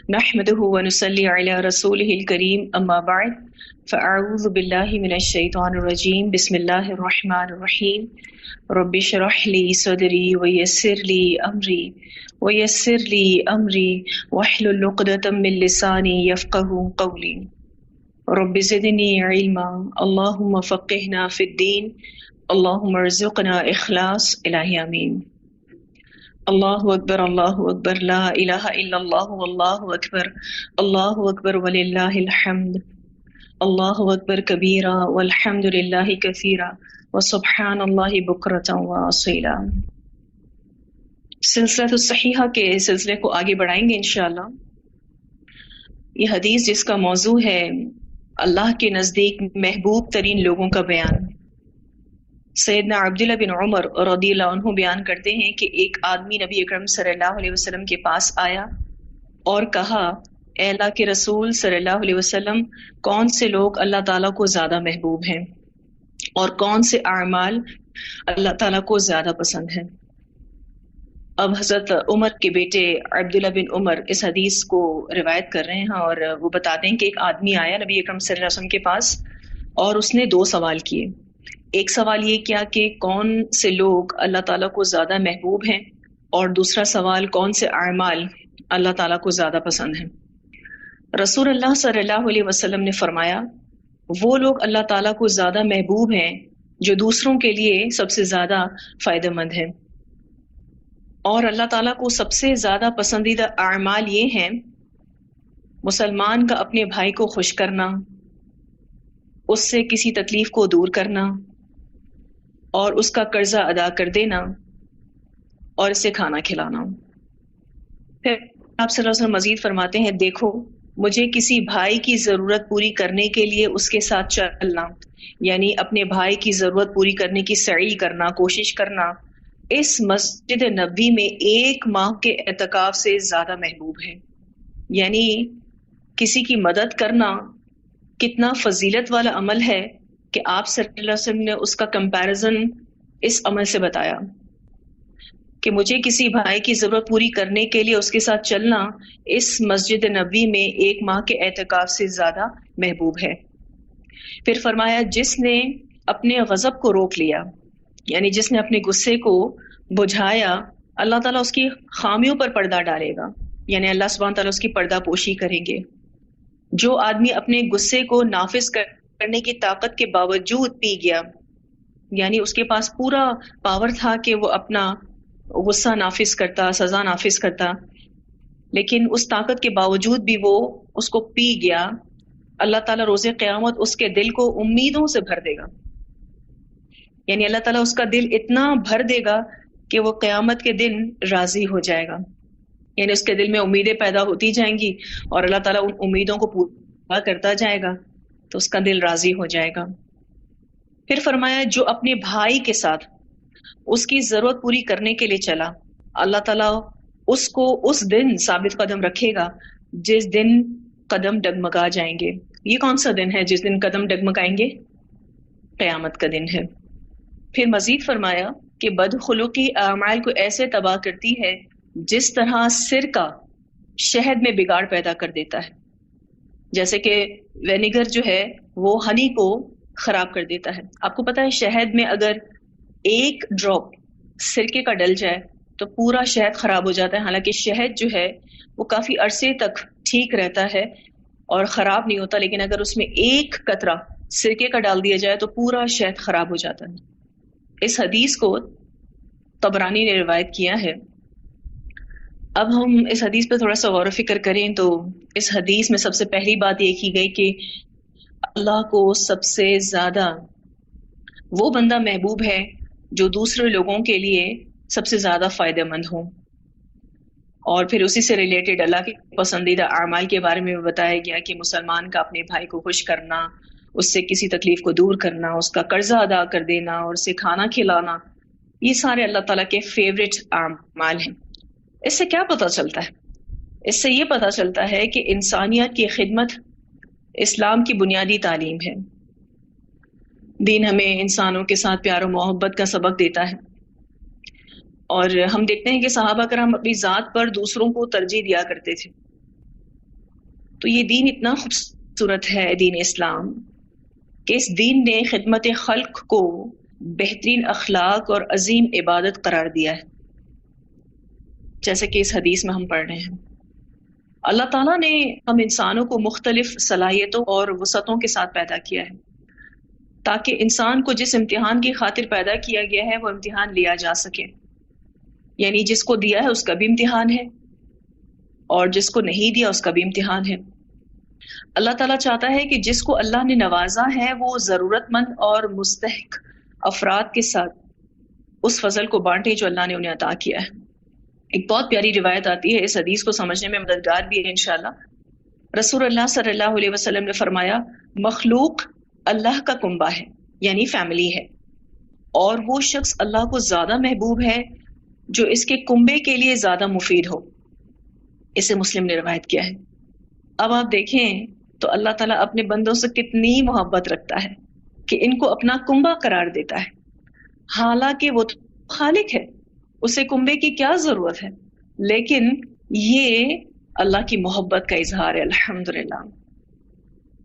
نحمده ونصلي على رسوله الكريم أما بعد فأعوذ بالله من الشيطان الرجيم بسم الله الرحمن الرحيم رب اشرح لي صدري ويسر لي أمري واحلل عقدة من لساني يفقه قولي رب زدني علما اللهم فقهنا في الدين اللهم ارزقنا إخلاص إلهي آمين. اللہ اکبر لا الہ الا اللہ واللہ اکبر وللہ الحمد اللہ اکبر کبیرا والحمد للہ کثیرا وسبحان اللہ بکرۃ واصیلا. سلسلۃ الصحیحہ کے سلسلے کو آگے بڑھائیں گے انشاءاللہ. یہ حدیث جس کا موضوع ہے اللہ کے نزدیک محبوب ترین لوگوں کا بیان. سیدنا عبداللہ بن عمر رضی اللہ عنہ بیان کرتے ہیں کہ ایک آدمی نبی اکرم صلی اللہ علیہ وسلم کے پاس آیا اور کہا اے اللہ کے رسول صلی اللہ علیہ وسلم، کون سے لوگ اللہ تعالیٰ کو زیادہ محبوب ہیں اور کون سے اعمال اللہ تعالیٰ کو زیادہ پسند ہیں؟ اب حضرت عمر کے بیٹے عبداللہ بن عمر اس حدیث کو روایت کر رہے ہیں اور وہ بتاتے ہیں کہ ایک آدمی آیا نبی اکرم صلی اللہ علیہ وسلم کے پاس اور اس نے دو سوال کیے. ایک سوال یہ کیا کہ کون سے لوگ اللہ تعالیٰ کو زیادہ محبوب ہیں، اور دوسرا سوال کون سے اعمال اللہ تعالیٰ کو زیادہ پسند ہیں. رسول اللہ صلی اللہ علیہ وسلم نے فرمایا وہ لوگ اللہ تعالیٰ کو زیادہ محبوب ہیں جو دوسروں کے لیے سب سے زیادہ فائدہ مند ہیں، اور اللہ تعالیٰ کو سب سے زیادہ پسندیدہ اعمال یہ ہیں مسلمان کا اپنے بھائی کو خوش کرنا، اس سے کسی تکلیف کو دور کرنا اور اس کا قرضہ ادا کر دینا اور اسے کھانا کھلانا. پھر آپ صلی اللہ علیہ وسلم مزید فرماتے ہیں دیکھو مجھے کسی بھائی کی ضرورت پوری کرنے کے لیے اس کے ساتھ چلنا، یعنی اپنے بھائی کی ضرورت پوری کرنے کی سعی کرنا، کوشش کرنا، اس مسجد نبوی میں 1 ماہ کے اعتکاف سے زیادہ محبوب ہے. یعنی کسی کی مدد کرنا کتنا فضیلت والا عمل ہے کہ آپ صلی اللہ علیہ وسلم نے اس کا کمپیرزن اس عمل سے بتایا کہ مجھے کسی بھائی کی ضرورت پوری کرنے کے لیے اس کے ساتھ چلنا اس مسجد نبوی میں 1 ماہ کے اعتکاف سے زیادہ محبوب ہے. پھر فرمایا جس نے اپنے غضب کو روک لیا، یعنی جس نے اپنے غصے کو بجھایا، اللہ تعالیٰ اس کی خامیوں پر پردہ ڈالے گا، یعنی اللہ سبحانہ تعالیٰ اس کی پردہ پوشی کریں گے. جو آدمی اپنے غصے کو نافذ کرنے کی طاقت کے باوجود پی گیا، یعنی اس کے پاس پورا پاور تھا کہ وہ اپنا غصہ نافذ کرتا، سزا نافذ کرتا، لیکن اس طاقت کے باوجود بھی وہ اس کو پی گیا، اللہ تعالیٰ روز قیامت اس کے دل کو امیدوں سے بھر دے گا. یعنی اللہ تعالیٰ اس کا دل اتنا بھر دے گا کہ وہ قیامت کے دن راضی ہو جائے گا، یعنی اس کے دل میں امیدیں پیدا ہوتی جائیں گی اور اللہ تعالیٰ ان امیدوں کو پورا کرتا جائے گا تو اس کا دل راضی ہو جائے گا. پھر فرمایا جو اپنے بھائی کے ساتھ اس کی ضرورت پوری کرنے کے لیے چلا، اللہ تعالیٰ اس کو اس دن ثابت قدم رکھے گا جس دن قدم ڈگمگا جائیں گے. یہ کون سا دن ہے جس دن قدم ڈگمگائیں گے؟ قیامت کا دن ہے. پھر مزید فرمایا کہ بدخلقی اعمال کو ایسے تباہ کرتی ہے جس طرح سرکہ شہد میں بگاڑ پیدا کر دیتا ہے. جیسے کہ وینیگر جو ہے وہ ہنی کو خراب کر دیتا ہے. آپ کو پتا ہے شہد میں اگر 1 ڈراپ سرکے کا ڈل جائے تو پورا شہد خراب ہو جاتا ہے. حالانکہ شہد جو ہے وہ کافی عرصے تک ٹھیک رہتا ہے اور خراب نہیں ہوتا، لیکن اگر اس میں 1 قطرہ سرکے کا ڈال دیا جائے تو پورا شہد خراب ہو جاتا ہے. اس حدیث کو طبرانی نے روایت کیا ہے. اب ہم اس حدیث پہ تھوڑا سا غور و فکر کریں تو اس حدیث میں سب سے پہلی بات یہ کی گئی کہ اللہ کو سب سے زیادہ وہ بندہ محبوب ہے جو دوسرے لوگوں کے لیے سب سے زیادہ فائدہ مند ہوں. اور پھر اسی سے ریلیٹڈ اللہ کے پسندیدہ اعمال کے بارے میں بتایا گیا کہ مسلمان کا اپنے بھائی کو خوش کرنا، اس سے کسی تکلیف کو دور کرنا، اس کا قرضہ ادا کر دینا اور اسے کھانا کھلانا، یہ سارے اللہ تعالیٰ کے فیوریٹ اعمال ہیں. اس سے کیا پتہ چلتا ہے؟ اس سے یہ پتہ چلتا ہے کہ انسانیت کی خدمت اسلام کی بنیادی تعلیم ہے. دین ہمیں انسانوں کے ساتھ پیار و محبت کا سبق دیتا ہے، اور ہم دیکھتے ہیں کہ صحابہ کرام اپنی ذات پر دوسروں کو ترجیح دیا کرتے تھے. تو یہ دین اتنا خوبصورت ہے دین اسلام کہ اس دین نے خدمت خلق کو بہترین اخلاق اور عظیم عبادت قرار دیا ہے، جیسے کہ اس حدیث میں ہم پڑھ رہے ہیں۔ اللہ تعالیٰ نے ہم انسانوں کو مختلف صلاحیتوں اور وسعتوں کے ساتھ پیدا کیا ہے تاکہ انسان کو جس امتحان کی خاطر پیدا کیا گیا ہے وہ امتحان لیا جا سکے، یعنی جس کو دیا ہے اس کا بھی امتحان ہے اور جس کو نہیں دیا اس کا بھی امتحان ہے۔ اللہ تعالیٰ چاہتا ہے کہ جس کو اللہ نے نوازا ہے وہ ضرورت مند اور مستحق افراد کے ساتھ اس فضل کو بانٹے جو اللہ نے انہیں عطا کیا ہے۔ ایک بہت پیاری روایت آتی ہے، اس حدیث کو سمجھنے میں مددگار بھی ہے انشاءاللہ۔ رسول اللہ صلی اللہ علیہ وسلم نے فرمایا، مخلوق اللہ کا کنبہ ہے، یعنی فیملی ہے، اور وہ شخص اللہ کو زیادہ محبوب ہے جو اس کے کنبے کے لیے زیادہ مفید ہو۔ اسے مسلم نے روایت کیا ہے۔ اب آپ دیکھیں تو اللہ تعالیٰ اپنے بندوں سے کتنی محبت رکھتا ہے کہ ان کو اپنا کنبہ قرار دیتا ہے، حالانکہ وہ تو خالق ہے، اسے کنبے کی کیا ضرورت ہے، لیکن یہ اللہ کی محبت کا اظہار ہے، الحمدللہ۔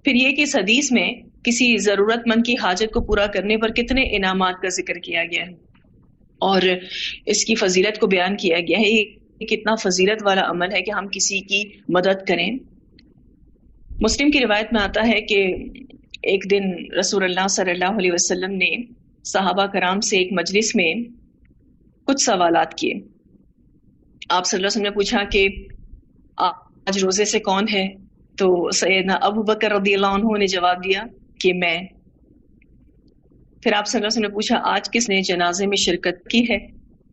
پھر یہ کہ اس حدیث میں کسی ضرورت مند کی حاجت کو پورا کرنے پر کتنے انعامات کا ذکر کیا گیا ہے اور اس کی فضیلت کو بیان کیا گیا ہے۔ یہ کتنا فضیلت والا عمل ہے کہ ہم کسی کی مدد کریں۔ مسلم کی روایت میں آتا ہے کہ ایک دن رسول اللہ صلی اللہ علیہ وسلم نے صحابہ کرام سے ایک مجلس میں کچھ سوالات کیے۔ آپ صلی اللہ علیہ وسلم نے پوچھا کہ آج روزے سے کون ہے؟ تو سیدنا ابو بکر رضی اللہ عنہ نے جواب دیا کہ میں۔ پھر آپ صلی اللہ علیہ وسلم نے پوچھا آج کس نے جنازے میں شرکت کی ہے؟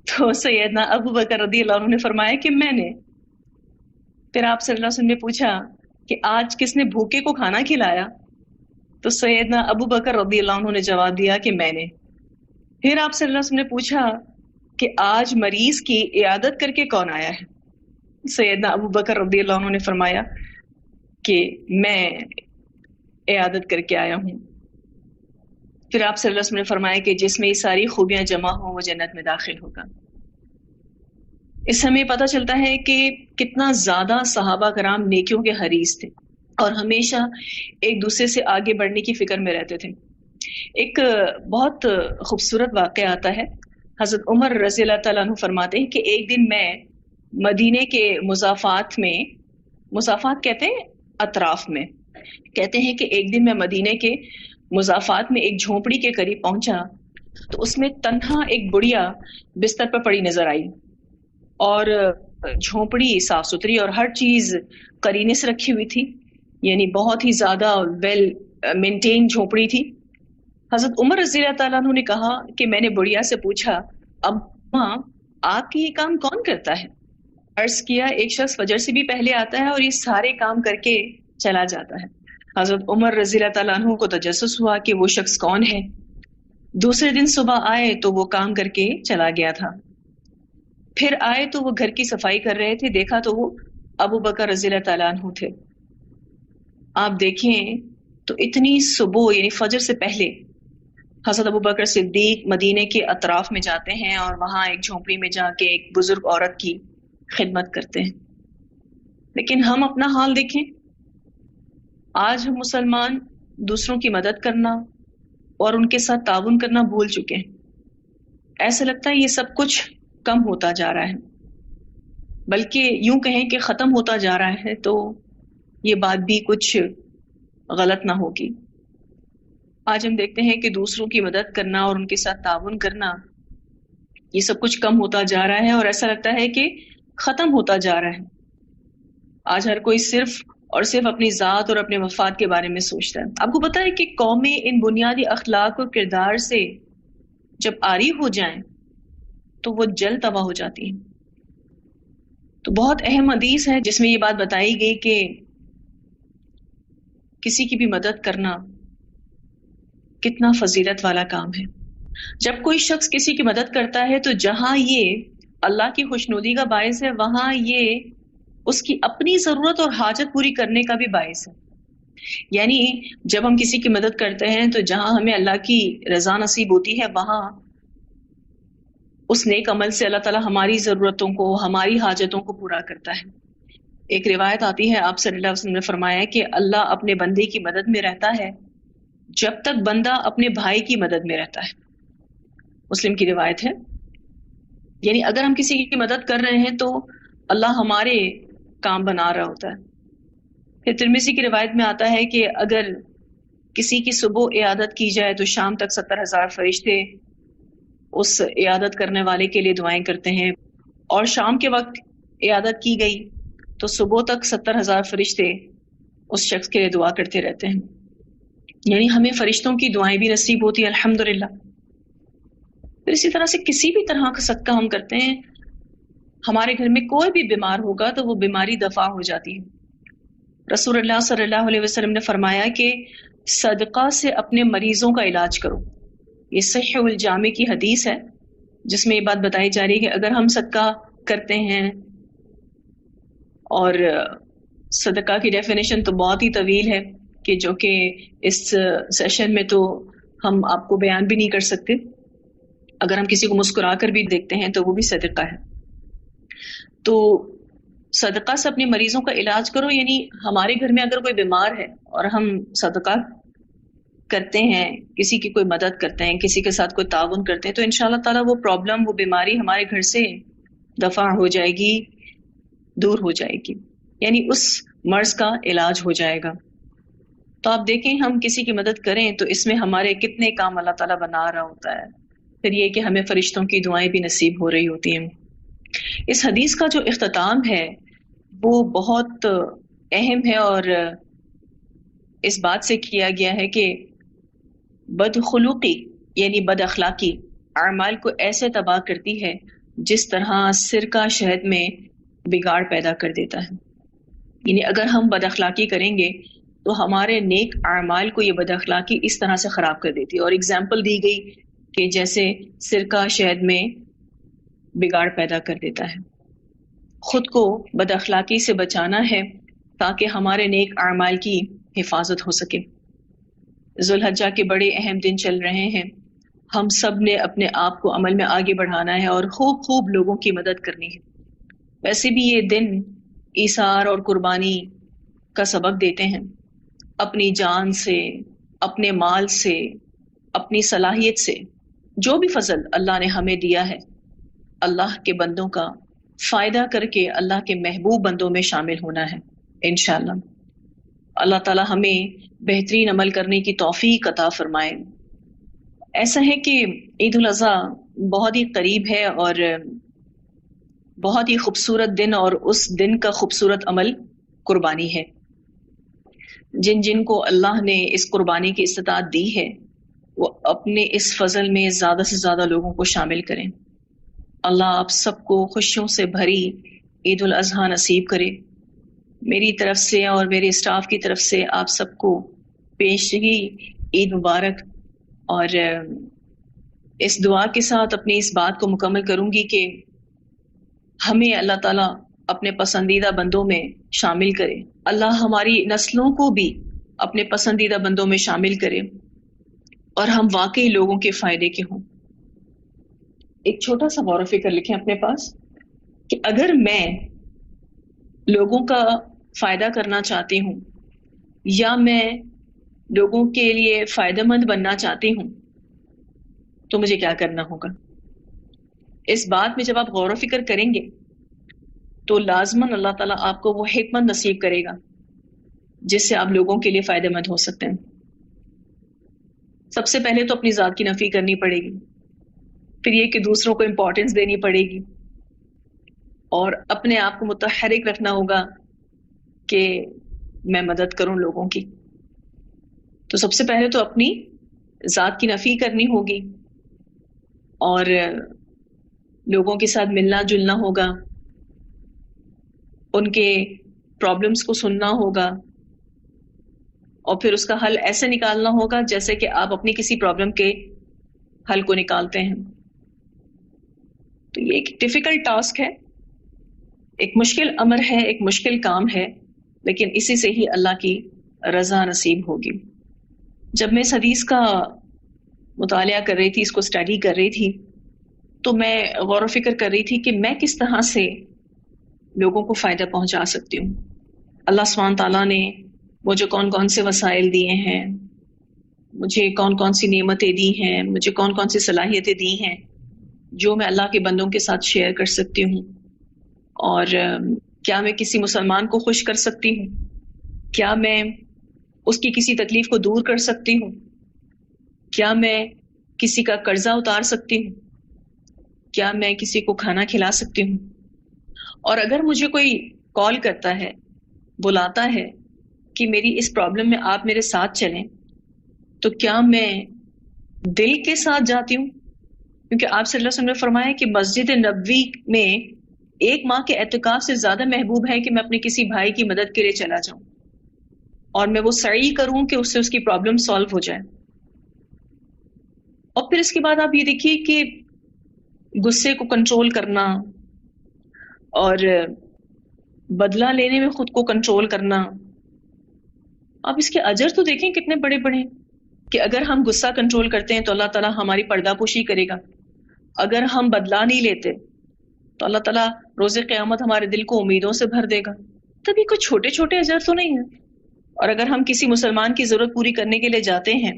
تو سیدنا ابو بکر رضی اللہ عنہ نے فرمایا کہ میں نے۔ پھر آپ صلی اللہ علیہ وسلم نے پوچھا کہ آج کس نے بھوکے کو کھانا کھلایا؟ تو سیدنا ابو بکر رضی اللہ عنہ نے جواب دیا کہ میں نے۔ پھر آپ صلی اللہ علیہ وسلم نے پوچھا کہ آج مریض کی عیادت کر کے کون آیا ہے؟ سیدنا ابو بکر رضی اللہ عنہ نے فرمایا کہ میں عیادت کر کے آیا ہوں۔ پھر آپ صلی اللہ علیہ وسلم نے فرمایا کہ جس میں یہ ساری خوبیاں جمع ہوں وہ جنت میں داخل ہوگا۔ اس سے ہمیں پتہ چلتا ہے کہ کتنا زیادہ صحابہ کرام نیکیوں کے حریص تھے اور ہمیشہ ایک دوسرے سے آگے بڑھنے کی فکر میں رہتے تھے۔ ایک بہت خوبصورت واقعہ آتا ہے، حضرت عمر رضی اللہ تعالیٰ عنہ فرماتے ہیں کہ ایک دن میں مدینے کے مضافات میں، مضافات کہتے ہیں اطراف میں، کہتے ہیں کہ ایک دن میں مدینے کے مضافات میں ایک جھونپڑی کے قریب پہنچا تو اس میں تنہا ایک بڑھیا بستر پر پڑی نظر آئی، اور جھونپڑی صاف ستھری اور ہر چیز قرینے سے رکھی ہوئی تھی، یعنی بہت ہی زیادہ ویل مینٹین جھونپڑی تھی۔ حضرت عمر رضی اللہ تعالیٰ عنہ نے کہا کہ میں نے بڑھیا سے پوچھا، اب آپ کی یہ کام کون کرتا ہے؟ عرض کیا ایک شخص فجر سے بھی پہلے آتا ہے اور یہ سارے کام کر کے چلا جاتا ہے۔ حضرت عمر رضی اللہ تعالیٰ عنہ کو تجسس ہوا کہ وہ شخص کون ہے۔ دوسرے دن صبح آئے تو وہ کام کر کے چلا گیا تھا۔ پھر آئے تو وہ گھر کی صفائی کر رہے تھے، دیکھا تو وہ ابو بکر رضی اللہ تعالیٰ عنہ تھے۔ آپ دیکھیں تو اتنی صبح یعنی فجر سے پہلے حضرت ابو بکر صدیق مدینے کے اطراف میں جاتے ہیں اور وہاں ایک جھونپڑی میں جا کے ایک بزرگ عورت کی خدمت کرتے ہیں۔ لیکن ہم اپنا حال دیکھیں، آج ہم مسلمان دوسروں کی مدد کرنا اور ان کے ساتھ تعاون کرنا بھول چکے ہیں۔ ایسا لگتا ہے یہ سب کچھ کم ہوتا جا رہا ہے، بلکہ یوں کہیں کہ ختم ہوتا جا رہا ہے تو یہ بات بھی کچھ غلط نہ ہوگی۔ آج ہم دیکھتے ہیں کہ دوسروں کی مدد کرنا اور ان کے ساتھ تعاون کرنا یہ سب کچھ کم ہوتا جا رہا ہے اور ایسا لگتا ہے کہ ختم ہوتا جا رہا ہے۔ آج ہر کوئی صرف اور صرف اپنی ذات اور اپنے مفاد کے بارے میں سوچتا ہے۔ آپ کو پتہ ہے کہ قومیں ان بنیادی اخلاق اور کردار سے جب عاری ہو جائیں تو وہ جلد تباہ ہو جاتی ہیں۔ تو بہت اہم حدیث ہے جس میں یہ بات بتائی گئی کہ کسی کی بھی مدد کرنا کتنا فضیلت والا کام ہے۔ جب کوئی شخص کسی کی مدد کرتا ہے تو جہاں یہ اللہ کی خوشنودی کا باعث ہے، وہاں یہ اس کی اپنی ضرورت اور حاجت پوری کرنے کا بھی باعث ہے۔ یعنی جب ہم کسی کی مدد کرتے ہیں تو جہاں ہمیں اللہ کی رضا نصیب ہوتی ہے، وہاں اس نیک عمل سے اللہ تعالیٰ ہماری ضرورتوں کو، ہماری حاجتوں کو پورا کرتا ہے۔ ایک روایت آتی ہے، آپ صلی اللہ علیہ وسلم نے فرمایا کہ اللہ اپنے بندے کی مدد میں رہتا ہے جب تک بندہ اپنے بھائی کی مدد میں رہتا ہے. مسلم کی روایت ہے. یعنی اگر ہم کسی کی مدد کر رہے ہیں تو اللہ ہمارے کام بنا رہا ہوتا ہے. پھر ترمذی کی روایت میں آتا ہے کہ اگر کسی کی صبح عیادت کی جائے تو شام تک 70,000 فرشتے اس عیادت کرنے والے کے لیے دعائیں کرتے ہیں، اور شام کے وقت عیادت کی گئی تو صبح تک 70,000 فرشتے اس شخص کے لیے دعا کرتے رہتے ہیں. یعنی ہمیں فرشتوں کی دعائیں بھی نصیب ہوتی ہیں الحمدللہ. پھر اسی طرح سے کسی بھی طرح کا صدقہ ہم کرتے ہیں، ہمارے گھر میں کوئی بھی بیمار ہوگا تو وہ بیماری دفع ہو جاتی ہے. رسول اللہ صلی اللہ علیہ وسلم نے فرمایا کہ صدقہ سے اپنے مریضوں کا علاج کرو. یہ صحیح الجامع کی حدیث ہے جس میں یہ بات بتائی جا رہی ہے کہ اگر ہم صدقہ کرتے ہیں، اور صدقہ کی ڈیفینیشن تو بہت ہی طویل ہے کہ جو کہ اس سیشن میں تو ہم آپ کو بیان بھی نہیں کر سکتے. اگر ہم کسی کو مسکرا کر بھی دیکھتے ہیں تو وہ بھی صدقہ ہے. تو صدقہ سے اپنے مریضوں کا علاج کرو، یعنی ہمارے گھر میں اگر کوئی بیمار ہے اور ہم صدقہ کرتے ہیں، کسی کی کوئی مدد کرتے ہیں، کسی کے ساتھ کوئی تعاون کرتے ہیں، تو انشاءاللہ تعالیٰ وہ پرابلم، وہ بیماری ہمارے گھر سے دفع ہو جائے گی، دور ہو جائے گی، یعنی اس مرض کا علاج ہو جائے گا. تو آپ دیکھیں ہم کسی کی مدد کریں تو اس میں ہمارے کتنے کام اللہ تعالیٰ بنا رہا ہوتا ہے. پھر یہ کہ ہمیں فرشتوں کی دعائیں بھی نصیب ہو رہی ہوتی ہیں. اس حدیث کا جو اختتام ہے وہ بہت اہم ہے، اور اس بات سے کیا گیا ہے کہ بدخلوقی یعنی بد اخلاقی اعمال کو ایسے تباہ کرتی ہے جس طرح سرکہ شہد میں بگاڑ پیدا کر دیتا ہے. یعنی اگر ہم بد اخلاقی کریں گے تو ہمارے نیک اعمال کو یہ بد اخلاقی اس طرح سے خراب کر دیتی ہے. اور اگزامپل دی گئی کہ جیسے سرکہ شہد میں بگاڑ پیدا کر دیتا ہے. خود کو بد اخلاقی سے بچانا ہے تاکہ ہمارے نیک اعمال کی حفاظت ہو سکے. ذوالحجہ کے بڑے اہم دن چل رہے ہیں. ہم سب نے اپنے آپ کو عمل میں آگے بڑھانا ہے اور خوب لوگوں کی مدد کرنی ہے. ویسے بھی یہ دن ایثار اور قربانی کا سبق دیتے ہیں. اپنی جان سے، اپنے مال سے، اپنی صلاحیت سے، جو بھی فضل اللہ نے ہمیں دیا ہے، اللہ کے بندوں کا فائدہ کر کے اللہ کے محبوب بندوں میں شامل ہونا ہے انشاءاللہ. اللہ تعالی ہمیں بہترین عمل کرنے کی توفیق عطا فرمائے. ایسا ہے کہ عید الاضحیٰ بہت ہی قریب ہے اور بہت ہی خوبصورت دن، اور اس دن کا خوبصورت عمل قربانی ہے. جن کو اللہ نے اس قربانی کی استطاعت دی ہے وہ اپنے اس فضل میں زیادہ سے زیادہ لوگوں کو شامل کریں. اللہ آپ سب کو خوشیوں سے بھری عید الاضحیٰ نصیب کرے. میری طرف سے اور میرے اسٹاف کی طرف سے آپ سب کو پیشگی عید مبارک. اور اس دعا کے ساتھ اپنی اس بات کو مکمل کروں گی کہ ہمیں اللہ تعالیٰ اپنے پسندیدہ بندوں میں شامل کرے. اللہ ہماری نسلوں کو بھی اپنے پسندیدہ بندوں میں شامل کرے اور ہم واقعی لوگوں کے فائدے کے ہوں. ایک چھوٹا سا غور و فکر لکھیں اپنے پاس کہ اگر میں لوگوں کا فائدہ کرنا چاہتی ہوں یا میں لوگوں کے لیے فائدہ مند بننا چاہتی ہوں تو مجھے کیا کرنا ہوگا. اس بات میں جب آپ غور و فکر کریں گے تو لازماً اللہ تعالیٰ آپ کو وہ حکمت نصیب کرے گا جس سے آپ لوگوں کے لیے فائدہ مند ہو سکتے ہیں. سب سے پہلے تو اپنی ذات کی نفی کرنی پڑے گی، پھر یہ کہ دوسروں کو امپورٹنس دینی پڑے گی، اور اپنے آپ کو متحرک رکھنا ہوگا کہ میں مدد کروں لوگوں کی. تو سب سے پہلے تو اپنی ذات کی نفی کرنی ہوگی اور لوگوں کے ساتھ ملنا جلنا ہوگا، ان کے پرابلمس کو سننا ہوگا اور پھر اس کا حل ایسے نکالنا ہوگا جیسے کہ آپ اپنی کسی پرابلم کے حل کو نکالتے ہیں. تو یہ ایک ڈیفیکلٹ ٹاسک ہے، ایک مشکل امر ہے، ایک مشکل کام ہے، لیکن اسی سے ہی اللہ کی رضا نصیب ہوگی. جب میں اس حدیث کا مطالعہ کر رہی تھی، اس کو اسٹڈی کر رہی تھی، تو میں غور و فکر کر رہی تھی کہ میں کس طرح سے لوگوں کو فائدہ پہنچا سکتی ہوں. اللہ سبحانہ تعالیٰ نے مجھے کون کون سے وسائل دیے ہیں، مجھے کون کون سی نعمتیں دی ہیں، مجھے کون کون سی صلاحیتیں دی ہیں جو میں اللہ کے بندوں کے ساتھ شیئر کر سکتی ہوں. اور کیا میں کسی مسلمان کو خوش کر سکتی ہوں؟ کیا میں اس کی کسی تکلیف کو دور کر سکتی ہوں؟ کیا میں کسی کا قرضہ اتار سکتی ہوں؟ کیا میں کسی کو کھانا کھلا سکتی ہوں؟ اور اگر مجھے کوئی کال کرتا ہے، بلاتا ہے کہ میری اس پرابلم میں آپ میرے ساتھ چلیں، تو کیا میں دل کے ساتھ جاتی ہوں؟ کیونکہ آپ صلی اللہ علیہ وسلم نے فرمایا کہ مسجد نبوی میں ایک ماہ کے اعتکاف سے زیادہ محبوب ہے کہ میں اپنے کسی بھائی کی مدد کے لیے چلا جاؤں اور میں وہ سعی کروں کہ اس سے اس کی پرابلم سالو ہو جائے. اور پھر اس کے بعد آپ یہ دیکھیے کہ غصے کو کنٹرول کرنا اور بدلہ لینے میں خود کو کنٹرول کرنا، آپ اس کے اجر تو دیکھیں کتنے بڑے بڑے ہیں کہ اگر ہم غصہ کنٹرول کرتے ہیں تو اللہ تعالیٰ ہماری پردہ پوشی کرے گا. اگر ہم بدلہ نہیں لیتے تو اللہ تعالیٰ روز قیامت ہمارے دل کو امیدوں سے بھر دے گا. تب یہ کوئی چھوٹے چھوٹے اجر تو نہیں ہیں. اور اگر ہم کسی مسلمان کی ضرورت پوری کرنے کے لیے جاتے ہیں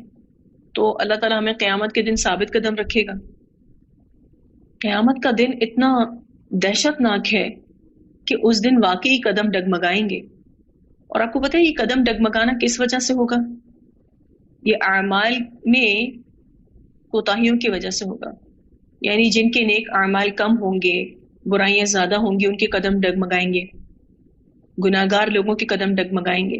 تو اللہ تعالیٰ ہمیں قیامت کے دن ثابت قدم رکھے گا. قیامت کا دن اتنا دہشت ناک ہے کہ اس دن واقعی قدم ڈگمگائیں گے. اور آپ کو پتہ ہے یہ قدم ڈگمگانا کس وجہ سے ہوگا؟ یہ اعمال میں کوتاہیوں کی وجہ سے ہوگا. یعنی جن کے نیک اعمال کم ہوں گے، برائیاں زیادہ ہوں گی، ان کے قدم ڈگمگائیں گے، گناہگار لوگوں کے قدم ڈگمگائیں گے.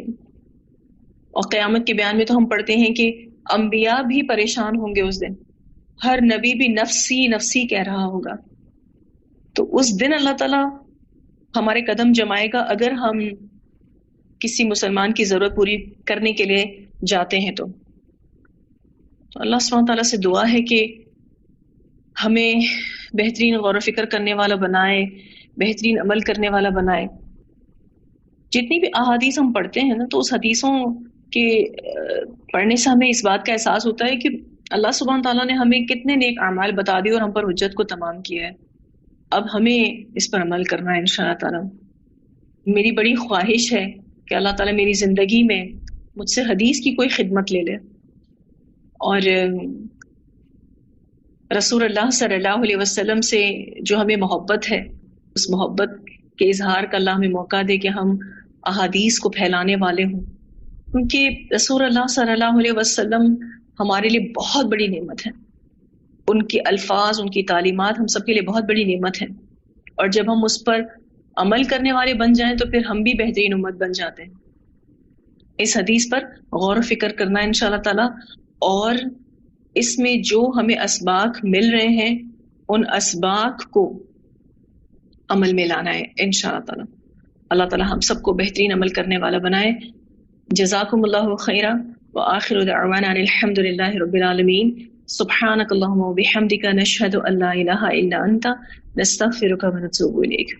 اور قیامت کے بیان میں تو ہم پڑھتے ہیں کہ انبیاء بھی پریشان ہوں گے اس دن، ہر نبی بھی نفسی نفسی کہہ رہا ہوگا. تو اس دن اللہ تعالیٰ ہمارے قدم جمائے گا اگر ہم کسی مسلمان کی ضرورت پوری کرنے کے لیے جاتے ہیں. تو اللہ سبحانہ تعالیٰ سے دعا ہے کہ ہمیں بہترین غور و فکر کرنے والا بنائے، بہترین عمل کرنے والا بنائے. جتنی بھی احادیث ہم پڑھتے ہیں نا، تو اس حدیثوں کے پڑھنے سے ہمیں اس بات کا احساس ہوتا ہے کہ اللہ سبحانہ تعالیٰ نے ہمیں کتنے نیک اعمال بتا دیے اور ہم پر حجت کو تمام کیا ہے. اب ہمیں اس پر عمل کرنا ہے انشاءاللہ تعالیٰ. میری بڑی خواہش ہے کہ اللہ تعالیٰ میری زندگی میں مجھ سے حدیث کی کوئی خدمت لے لے، اور رسول اللہ صلی اللہ علیہ وسلم سے جو ہمیں محبت ہے، اس محبت کے اظہار کا اللہ ہمیں موقع دے کہ ہم احادیث کو پھیلانے والے ہوں. کیونکہ رسول اللہ صلی اللہ علیہ وسلم ہمارے لیے بہت بڑی نعمت ہے. ان کے الفاظ، ان کی تعلیمات ہم سب کے لیے بہت بڑی نعمت ہے. اور جب ہم اس پر عمل کرنے والے بن جائیں تو پھر ہم بھی بہترین امت بن جاتے ہیں. اس حدیث پر غور و فکر کرنا ہے انشاءاللہ تعالیٰ، اور اس میں جو ہمیں اسباق مل رہے ہیں ان اسباق کو عمل میں لانا ہے انشاءاللہ تعالیٰ. اللہ تعالیٰ ہم سب کو بہترین عمل کرنے والا بنائے. جزاکم اللہ خیرا، وآخر دعوانا ان الحمد للہ رب العالمین. سبحانک اللہم وبحمدک، نشہد ان لا الہ الا انت، نستغفرک ونتوب الیک.